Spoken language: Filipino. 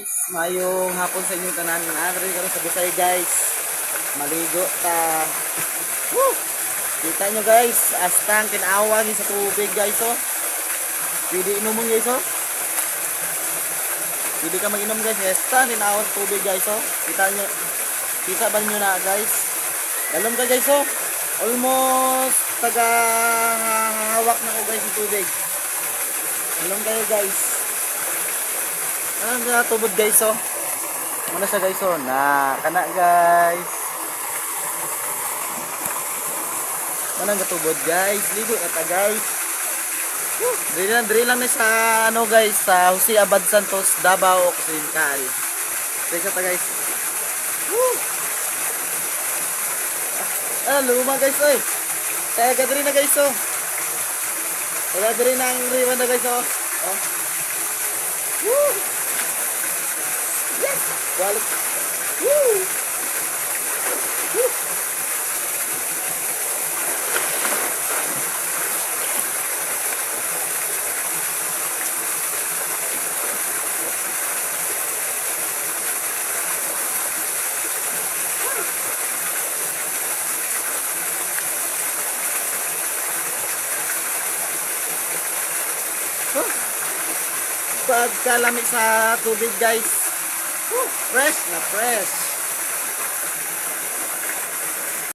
guys, mayong hapon sa inyong tanan. Ari karon sa Busay guys. Maligo ta. Woo! Kita nyo guys, astang tinawa sa tubig guys oh. Pwede inumin guys oh. Pwede ka mag-inom guys, astang tinawa sa tubig guys oh. Kita ba nyo na guys? Dalom ka guys oh. Almost taga hawak na ko guys sa tubig. Dalom kayo guys. Ano nga tubod guys oh. Muna sa guys oh. Na kana guys. Ano nga tubod guys. Ligo na ta guys. Diri lang na sa ano guys. Sa Jose Abad Santos, Davao Occidental. Teka ta guys. Woo! Luma guys oy. Kaya gadri na guys oh. Kaya gadri na ang riwan na guys oh. Oh. Woo! Yes! Balik. Woo! Woo! Pagkalamig sa tubig guys. Fresh na fresh.